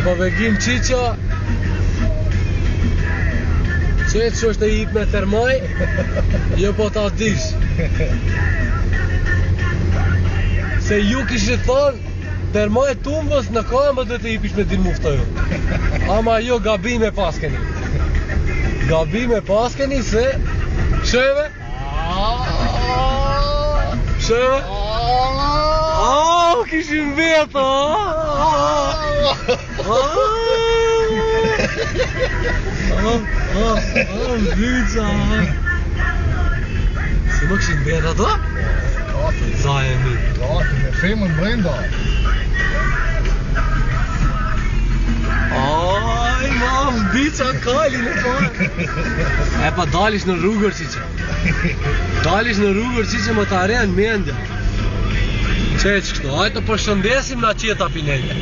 E po vegim qiqa qetë që është e hip me termaj jo po ta dish se ju kishit thonë termaj tumbës në kambë dhe të hipish me din muftoju ama jo gabime paskeni se shëve kishin veta Vica si më kishin veta to? Zajemi me femën brenda Aj, mam, bica kalin e kore E pa dalish në rrugër qiqe më të arren mendja Qeq kështu, hajtë të përshëndesim na qeta pinejnë